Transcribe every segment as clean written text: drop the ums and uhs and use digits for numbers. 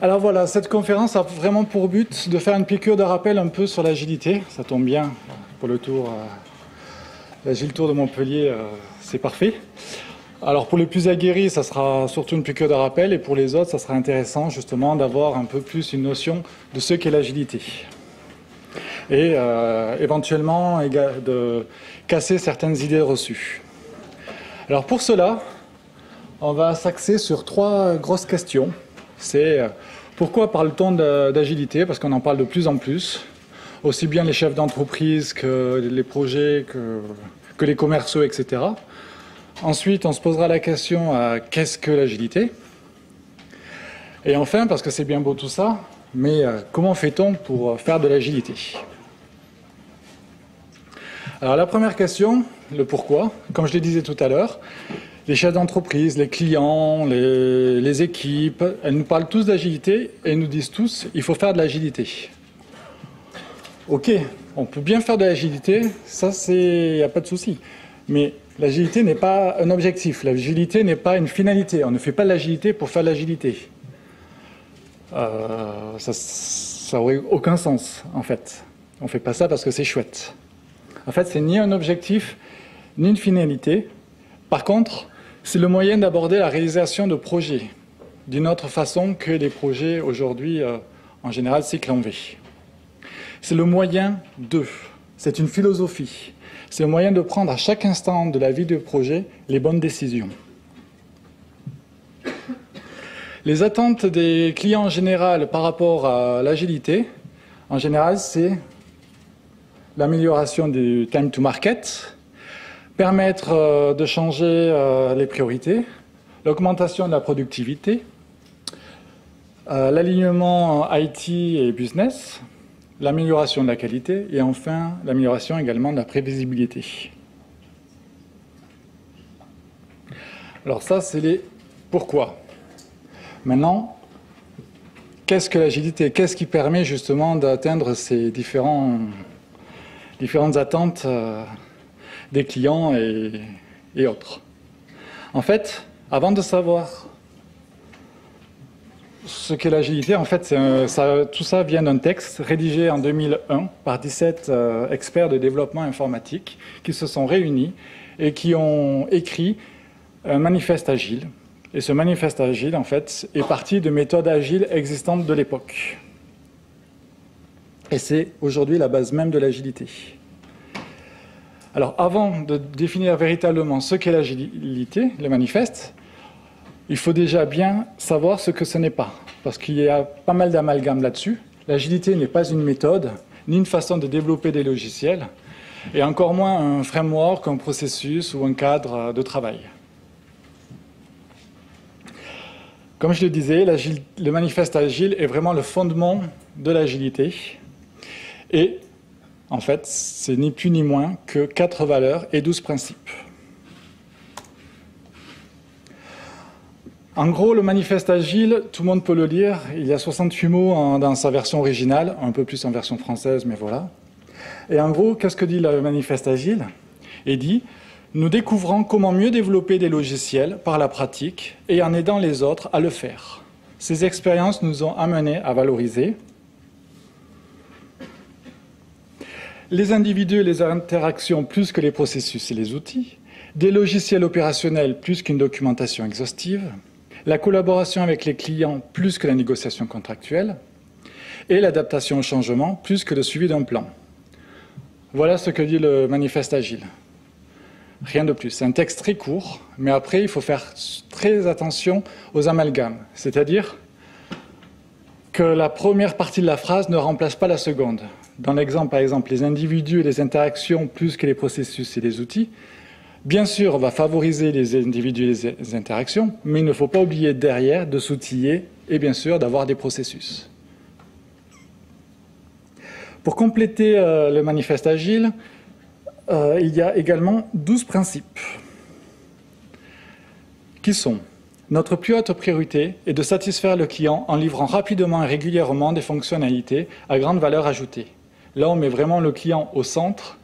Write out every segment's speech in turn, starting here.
Alors voilà, cette conférence a vraiment pour but de faire une piqûre de rappel un peu sur l'agilité. Ça tombe bien pour le tour, l'Agile Tour de Montpellier, c'est parfait. Alors pour les plus aguerris, ça sera surtout une piqûre de rappel, et pour les autres, ça sera intéressant justement d'avoir un peu plus une notion de ce qu'est l'agilité. Et éventuellement de casser certaines idées reçues. Alors pour cela, on va s'axer sur trois grosses questions. C'est pourquoi parle-t-on d'agilité? Parce qu'on en parle de plus en plus, aussi bien les chefs d'entreprise que les projets, que les commerciaux, etc. Ensuite, on se posera la question qu'est-ce que l'agilité? Et enfin, parce que c'est bien beau tout ça, mais comment fait-on pour faire de l'agilité? Alors la première question, le pourquoi, comme je le disais tout à l'heure, les chefs d'entreprise, les clients, les équipes, elles nous parlent tous d'agilité et nous disent tous il faut faire de l'agilité. Ok, on peut bien faire de l'agilité, ça il n'y a pas de souci. Mais l'agilité n'est pas un objectif, l'agilité n'est pas une finalité. On ne fait pas de l'agilité pour faire de l'agilité. Ça n'aurait aucun sens, en fait. On ne fait pas ça parce que c'est chouette. En fait, c'est ni un objectif, ni une finalité. Par contre, c'est le moyen d'aborder la réalisation de projets d'une autre façon que les projets aujourd'hui, en général, cycle en V. C'est le moyen de. C'est une philosophie. C'est le moyen de prendre à chaque instant de la vie du projet les bonnes décisions. Les attentes des clients en général par rapport à l'agilité, en général, c'est l'amélioration du time to market, permettre de changer les priorités, l'augmentation de la productivité, l'alignement IT et business, l'amélioration de la qualité et enfin l'amélioration également de la prévisibilité. Alors ça, c'est les pourquoi. Maintenant, qu'est-ce que l'agilité? Qu'est-ce qui permet justement d'atteindre ces différentes attentes des clients et autres? En fait, avant de savoir ce qu'est l'agilité, en fait, tout ça vient d'un texte rédigé en 2001 par 17 experts de développement informatique qui se sont réunis et qui ont écrit un manifeste agile. Et ce manifeste agile, en fait, est parti de méthodes agiles existantes de l'époque. Et c'est aujourd'hui la base même de l'agilité. Alors, avant de définir véritablement ce qu'est l'agilité, le manifeste, il faut déjà bien savoir ce que ce n'est pas, parce qu'il y a pas mal d'amalgames là-dessus. L'agilité n'est pas une méthode, ni une façon de développer des logiciels, et encore moins un framework, un processus ou un cadre de travail. Comme je le disais, le manifeste agile est vraiment le fondement de l'agilité, et en fait, c'est ni plus ni moins que 4 valeurs et 12 principes. En gros, le manifeste agile, tout le monde peut le lire. Il y a 68 mots dans sa version originale, un peu plus en version française, mais voilà. Et en gros, qu'est-ce que dit le manifeste agile? Il dit « Nous découvrons comment mieux développer des logiciels par la pratique et en aidant les autres à le faire. Ces expériences nous ont amenés à valoriser les individus et les interactions plus que les processus et les outils, des logiciels opérationnels plus qu'une documentation exhaustive, la collaboration avec les clients plus que la négociation contractuelle, et l'adaptation au changement plus que le suivi d'un plan. » Voilà ce que dit le manifeste agile. Rien de plus. C'est un texte très court, mais après, il faut faire très attention aux amalgames. C'est-à-dire que la première partie de la phrase ne remplace pas la seconde. Dans l'exemple, par exemple, les individus et les interactions plus que les processus et les outils, bien sûr, on va favoriser les individus et les interactions, mais il ne faut pas oublier derrière de s'outiller et bien sûr d'avoir des processus. Pour compléter le manifeste agile, il y a également 12 principes qui sont: notre plus haute priorité est de satisfaire le client en livrant rapidement et régulièrement des fonctionnalités à grande valeur ajoutée. Là, on met vraiment le client au centre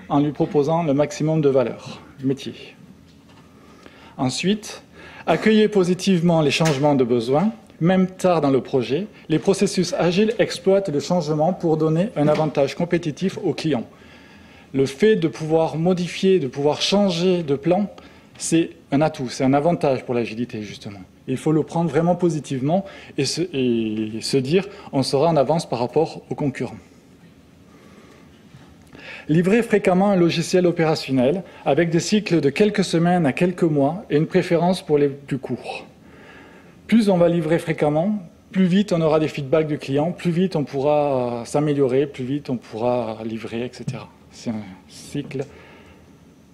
en lui proposant le maximum de valeur métier. Ensuite, accueillez positivement les changements de besoins, même tard dans le projet, les processus agiles exploitent le changement pour donner un avantage compétitif aux clients. Le fait de pouvoir modifier, de pouvoir changer de plan, c'est un atout, c'est un avantage pour l'agilité, justement. Il faut le prendre vraiment positivement et se dire on sera en avance par rapport aux concurrents. Livrer fréquemment un logiciel opérationnel avec des cycles de quelques semaines à quelques mois et une préférence pour les plus courts. Plus on va livrer fréquemment, plus vite on aura des feedbacks du client, plus vite on pourra s'améliorer, plus vite on pourra livrer, etc. C'est un cycle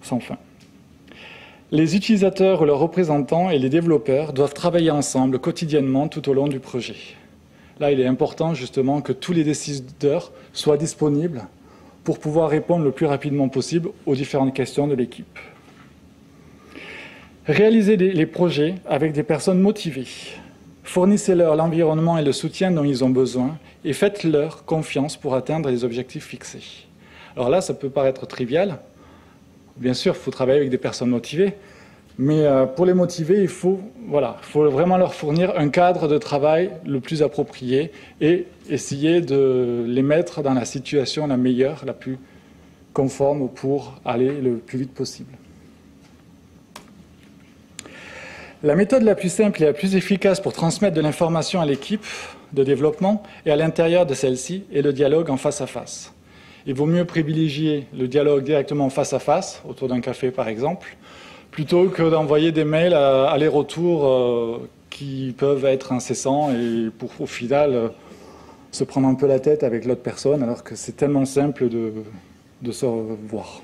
sans fin. Les utilisateurs, leurs représentants et les développeurs doivent travailler ensemble quotidiennement tout au long du projet. Là, il est important justement que tous les décideurs soient disponibles pour pouvoir répondre le plus rapidement possible aux différentes questions de l'équipe. Réalisez les projets avec des personnes motivées. Fournissez-leur l'environnement et le soutien dont ils ont besoin et faites-leur confiance pour atteindre les objectifs fixés. Alors là, ça peut paraître trivial. Bien sûr, il faut travailler avec des personnes motivées, mais pour les motiver, il faut vraiment leur fournir un cadre de travail le plus approprié et essayer de les mettre dans la situation la meilleure, la plus conforme pour aller le plus vite possible. La méthode la plus simple et la plus efficace pour transmettre de l'information à l'équipe de développement et à l'intérieur de celle-ci est le dialogue en face à face. Il vaut mieux privilégier le dialogue directement face à face, autour d'un café par exemple, plutôt que d'envoyer des mails aller-retour qui peuvent être incessants et pour au final se prendre un peu la tête avec l'autre personne alors que c'est tellement simple de se voir.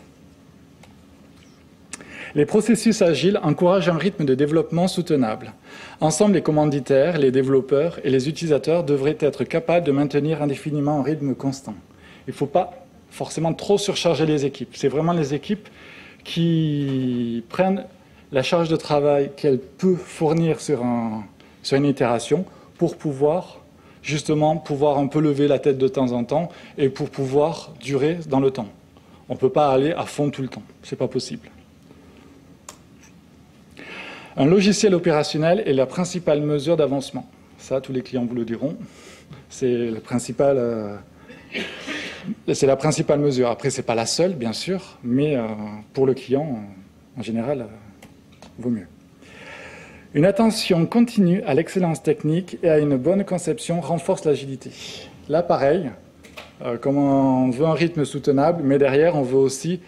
Les processus agiles encouragent un rythme de développement soutenable. Ensemble, les commanditaires, les développeurs et les utilisateurs devraient être capables de maintenir indéfiniment un rythme constant. Il ne faut pas forcément trop surcharger les équipes. C'est vraiment les équipes qui prennent la charge de travail qu'elles peuvent fournir sur une itération pour pouvoir justement un peu lever la tête de temps en temps et pour pouvoir durer dans le temps. On ne peut pas aller à fond tout le temps, ce n'est pas possible. Un logiciel opérationnel est la principale mesure d'avancement. Ça, tous les clients vous le diront. C'est la principale mesure. Après, ce n'est pas la seule, bien sûr, mais pour le client, en général, vaut mieux. Une attention continue à l'excellence technique et à une bonne conception renforce l'agilité. Là, pareil, comme on veut un rythme soutenable, mais derrière, on veut aussi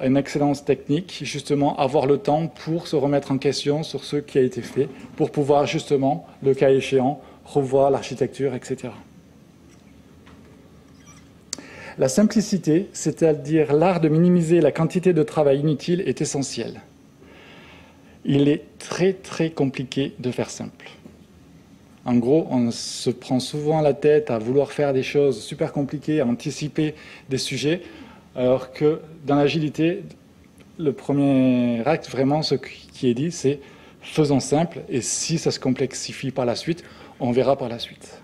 une excellence technique, justement avoir le temps pour se remettre en question sur ce qui a été fait, pour pouvoir justement, le cas échéant, revoir l'architecture, etc. La simplicité, c'est-à-dire l'art de minimiser la quantité de travail inutile, est essentielle. Il est très très compliqué de faire simple. En gros, on se prend souvent la tête à vouloir faire des choses super compliquées, à anticiper des sujets, alors que dans l'agilité, le premier acte, vraiment, ce qui est dit, c'est faisons simple, et si ça se complexifie par la suite, on verra par la suite.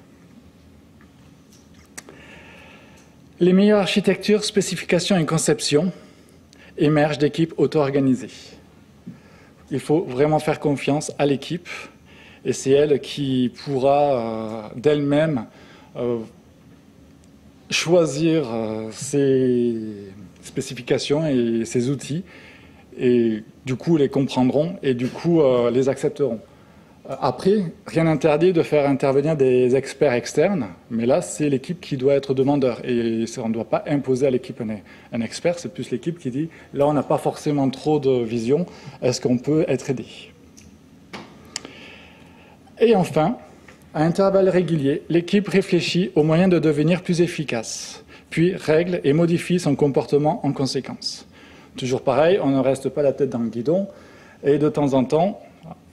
Les meilleures architectures, spécifications et conceptions émergent d'équipes auto-organisées. Il faut vraiment faire confiance à l'équipe, et c'est elle qui pourra d'elle-même choisir ses spécifications et ses outils, et du coup les comprendront et du coup les accepteront. Après, rien n'interdit de faire intervenir des experts externes, mais là c'est l'équipe qui doit être demandeur, et on ne doit pas imposer à l'équipe un expert, c'est plus l'équipe qui dit là on n'a pas forcément trop de vision, est-ce qu'on peut être aidé? Et enfin, à intervalles réguliers, l'équipe réfléchit aux moyens de devenir plus efficace, puis règle et modifie son comportement en conséquence. Toujours pareil, on ne reste pas la tête dans le guidon, et de temps en temps,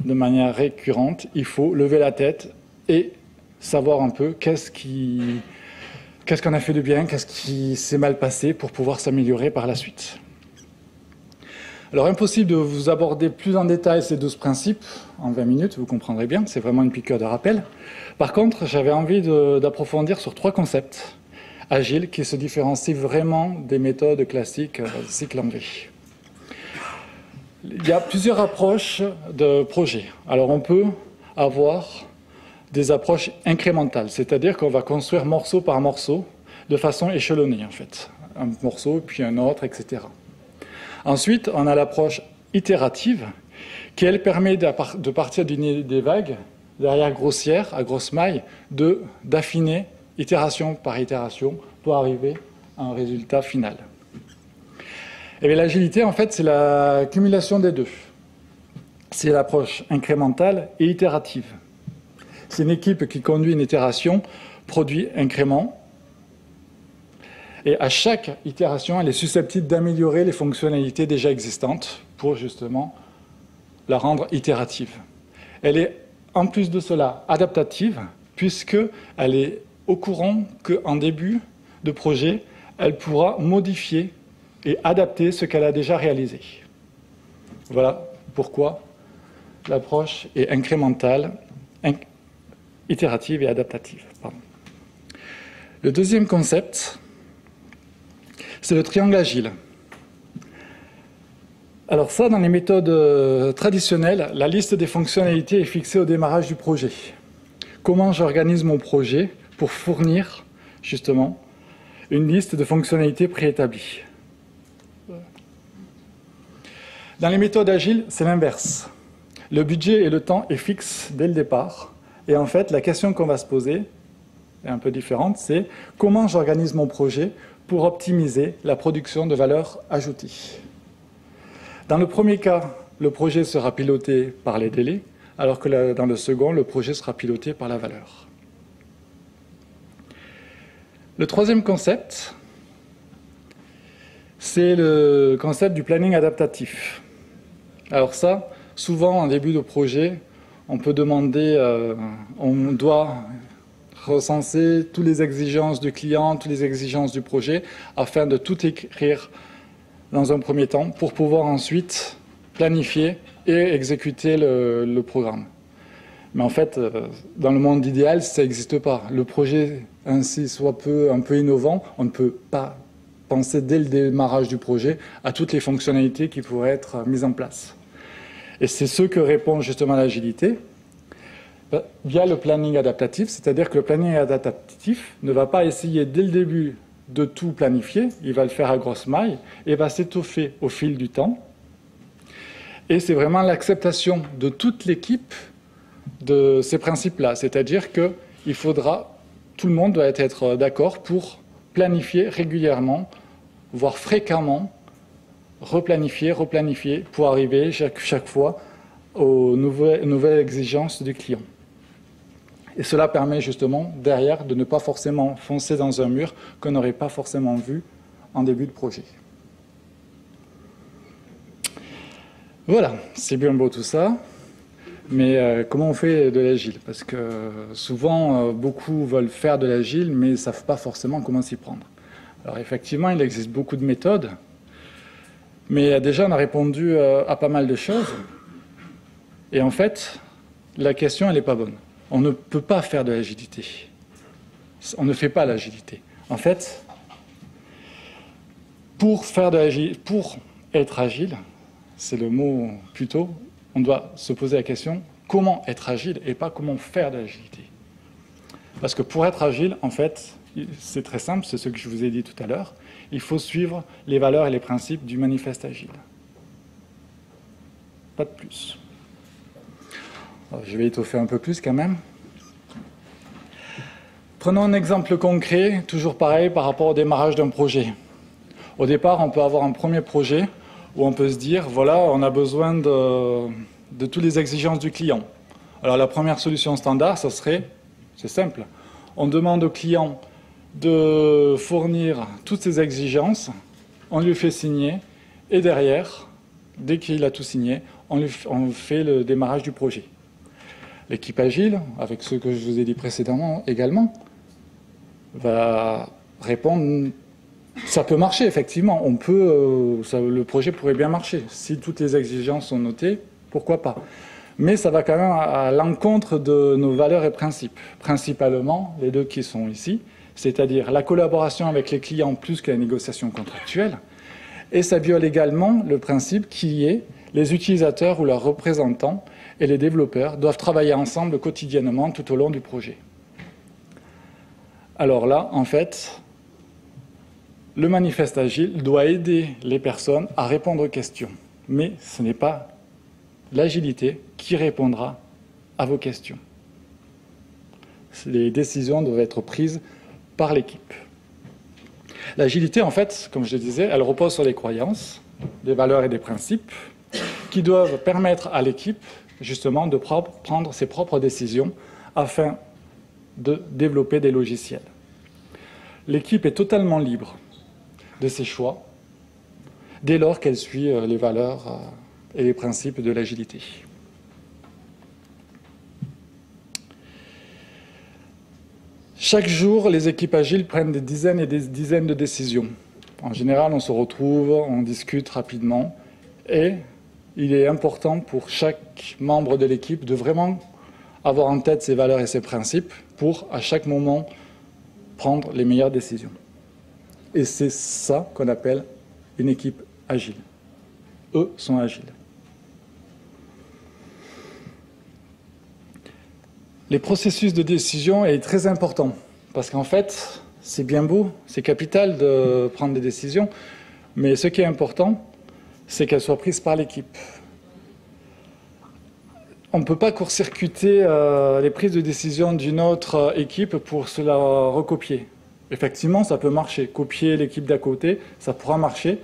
de manière récurrente, il faut lever la tête et savoir un peu qu'est-ce qu'on a fait de bien, qu'est-ce qui s'est mal passé pour pouvoir s'améliorer par la suite. Alors, impossible de vous aborder plus en détail ces 12 principes en 20 minutes, vous comprendrez bien, c'est vraiment une piqûre de rappel. Par contre, j'avais envie d'approfondir sur 3 concepts agiles qui se différencient vraiment des méthodes classiques cycle en V. Il y a plusieurs approches de projet. Alors, on peut avoir des approches incrémentales, c'est-à-dire qu'on va construire morceau par morceau de façon échelonnée, en fait. Un morceau, puis un autre, etc. Ensuite, on a l'approche itérative, qui, elle, permet de partir d'une idée vague, derrière grossière, à grosse maille, d'affiner itération par itération pour arriver à un résultat final. Et l'agilité, en fait, c'est la cumulation des deux. C'est l'approche incrémentale et itérative. C'est une équipe qui conduit une itération, produit incrément, et à chaque itération, elle est susceptible d'améliorer les fonctionnalités déjà existantes pour justement la rendre itérative. Elle est en plus de cela adaptative, puisqu'elle est au courant qu'en début de projet, elle pourra modifier et adapter ce qu'elle a déjà réalisé. Voilà pourquoi l'approche est incrémentale, itérative et adaptative. Pardon. Le deuxième concept, c'est le triangle agile. Alors ça, dans les méthodes traditionnelles, la liste des fonctionnalités est fixée au démarrage du projet. Comment j'organise mon projet pour fournir, justement, une liste de fonctionnalités préétablies. Dans les méthodes agiles, c'est l'inverse. Le budget et le temps est fixe dès le départ. Et en fait, la question qu'on va se poser est un peu différente, c'est comment j'organise mon projet pour optimiser la production de valeur ajoutée. Dans le premier cas, le projet sera piloté par les délais, alors que dans le second, le projet sera piloté par la valeur. Le troisième concept, c'est le concept du planning adaptatif. Alors ça, souvent en début de projet, on peut demander, on doit recenser toutes les exigences du client, toutes les exigences du projet, afin de tout écrire dans un premier temps, pour pouvoir ensuite planifier et exécuter le programme. Mais en fait, dans le monde idéal, ça n'existe pas. Le projet ainsi soit un peu innovant, on ne peut pas penser dès le démarrage du projet à toutes les fonctionnalités qui pourraient être mises en place. Et c'est ce que répond justement l'agilité via le planning adaptatif, c'est-à-dire que le planning adaptatif ne va pas essayer dès le début de tout planifier, il va le faire à grosse maille et va s'étoffer au fil du temps. Et c'est vraiment l'acceptation de toute l'équipe de ces principes-là, c'est-à-dire que tout le monde doit être d'accord pour planifier régulièrement, voire fréquemment, replanifier, pour arriver chaque fois aux nouvelles exigences du client. Et cela permet justement, derrière, de ne pas forcément foncer dans un mur qu'on n'aurait pas forcément vu en début de projet. Voilà, c'est bien beau tout ça, mais comment on fait de l'agile? Parce que souvent, beaucoup veulent faire de l'agile, mais ne savent pas forcément comment s'y prendre. Alors effectivement, il existe beaucoup de méthodes, mais déjà, on a répondu à pas mal de choses. Et en fait, la question, elle n'est pas bonne. On ne peut pas faire de l'agilité. On ne fait pas l'agilité. En fait, pour être agile, c'est le mot plutôt, on doit se poser la question comment être agile et pas comment faire de l'agilité. Parce que pour être agile, en fait, c'est très simple, c'est ce que je vous ai dit tout à l'heure, il faut suivre les valeurs et les principes du manifeste agile. Pas de plus. Alors, je vais étoffer un peu plus quand même. Prenons un exemple concret, toujours pareil par rapport au démarrage d'un projet. Au départ, on peut avoir un premier projet où on peut se dire, voilà, on a besoin de toutes les exigences du client. Alors la première solution standard, ça serait, c'est simple, on demande au client de fournir toutes ces exigences, on lui fait signer, et derrière, dès qu'il a tout signé, on fait le démarrage du projet. L'équipe agile, avec ce que je vous ai dit précédemment également, va répondre, ça peut marcher effectivement, le projet pourrait bien marcher. Si toutes les exigences sont notées, pourquoi pas. Mais ça va quand même à l'encontre de nos valeurs et principes. Principalement, les deux qui sont ici, c'est-à-dire la collaboration avec les clients plus que la négociation contractuelle, et ça viole également le principe qui est les utilisateurs ou leurs représentants et les développeurs doivent travailler ensemble quotidiennement tout au long du projet. Alors là, en fait, le manifeste agile doit aider les personnes à répondre aux questions. Mais ce n'est pas l'agilité qui répondra à vos questions. Les décisions doivent être prises par l'équipe. L'agilité, en fait, comme je le disais, elle repose sur des croyances, des valeurs et des principes qui doivent permettre à l'équipe, justement, de prendre ses propres décisions afin de développer des logiciels. L'équipe est totalement libre de ses choix dès lors qu'elle suit les valeurs et les principes de l'agilité. Chaque jour, les équipes agiles prennent des dizaines et des dizaines de décisions. En général, on se retrouve, on discute rapidement et il est important pour chaque membre de l'équipe de vraiment avoir en tête ses valeurs et ses principes pour, à chaque moment, prendre les meilleures décisions. Et c'est ça qu'on appelle une équipe agile. Eux sont agiles. Les processus de décision est très important parce qu'en fait, c'est bien beau, c'est capital de prendre des décisions, mais ce qui est important, c'est qu'elles soient prises par l'équipe. On ne peut pas court-circuiter les prises de décision d'une autre équipe pour se la recopier. Effectivement, ça peut marcher. Copier l'équipe d'à côté, ça pourra marcher,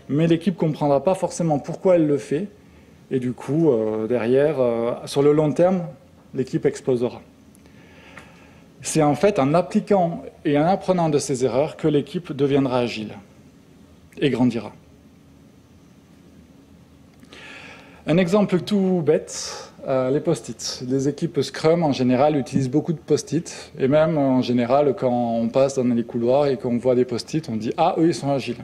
mais l'équipe ne comprendra pas forcément pourquoi elle le fait. Et du coup, derrière, sur le long terme, l'équipe explosera. C'est en fait en appliquant et en apprenant de ses erreurs que l'équipe deviendra agile et grandira. Un exemple tout bête, les post-it. Les équipes Scrum, en général, utilisent beaucoup de post-it. Et même, en général, quand on passe dans les couloirs et qu'on voit des post-it, on dit « Ah, eux, ils sont agiles ».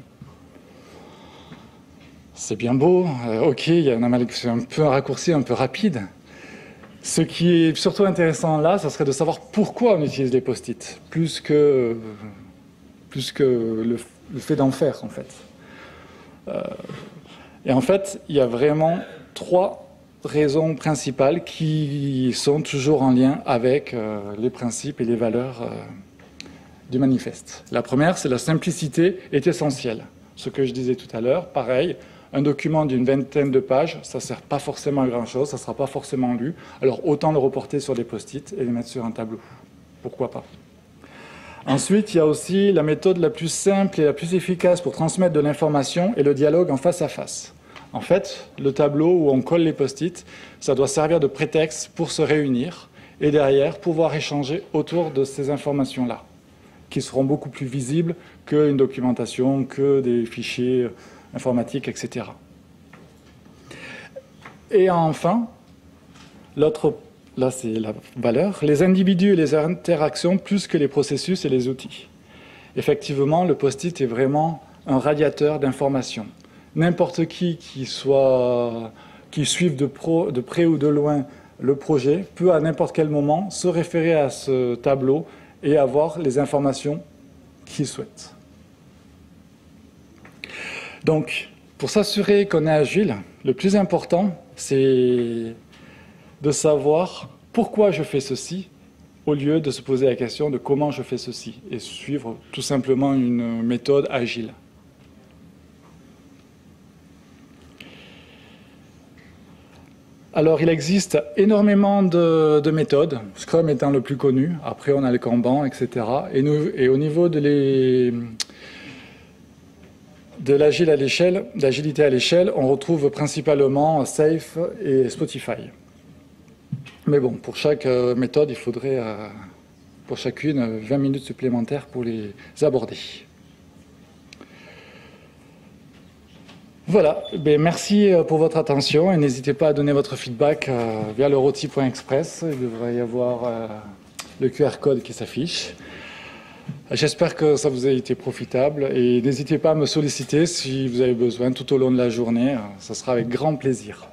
C'est bien beau, ok, c'est un peu un raccourci, un peu rapide. Ce qui est surtout intéressant là, ce serait de savoir pourquoi on utilise les post-it, plus que le fait d'en faire, en fait. Et en fait, il y a vraiment 3 raisons principales qui sont toujours en lien avec les principes et les valeurs du manifeste. La première, c'est la simplicité est essentielle. Ce que je disais tout à l'heure, pareil, un document d'une vingtaine de pages, ça ne sert pas forcément à grand-chose, ça ne sera pas forcément lu. Alors autant le reporter sur des post-it et les mettre sur un tableau. Pourquoi pas? Ensuite, il y a aussi la méthode la plus simple et la plus efficace pour transmettre de l'information et le dialogue en face à face. En fait, le tableau où on colle les post-it, ça doit servir de prétexte pour se réunir et derrière pouvoir échanger autour de ces informations-là, qui seront beaucoup plus visibles qu'une documentation, que des fichiers informatiques, etc. Et enfin, l'autre, là c'est la valeur, les individus et les interactions plus que les processus et les outils. Effectivement, le post-it est vraiment un radiateur d'informations. N'importe qui suive de près ou de loin le projet peut à n'importe quel moment se référer à ce tableau et avoir les informations qu'il souhaite. Donc, pour s'assurer qu'on est agile, le plus important, c'est de savoir pourquoi je fais ceci, au lieu de se poser la question de comment je fais ceci, et suivre tout simplement une méthode agile. Alors, il existe énormément de méthodes, Scrum étant le plus connu. Après, on a le Kanban, etc. Et au niveau de l'agilité à l'échelle, on retrouve principalement Safe et Spotify. Mais bon, pour chaque méthode, il faudrait, pour chacune, 20 minutes supplémentaires pour les aborder. Voilà, merci pour votre attention et n'hésitez pas à donner votre feedback via le roti.express. Il devrait y avoir le QR code qui s'affiche. J'espère que ça vous a été profitable et n'hésitez pas à me solliciter si vous avez besoin tout au long de la journée. Ça sera avec grand plaisir.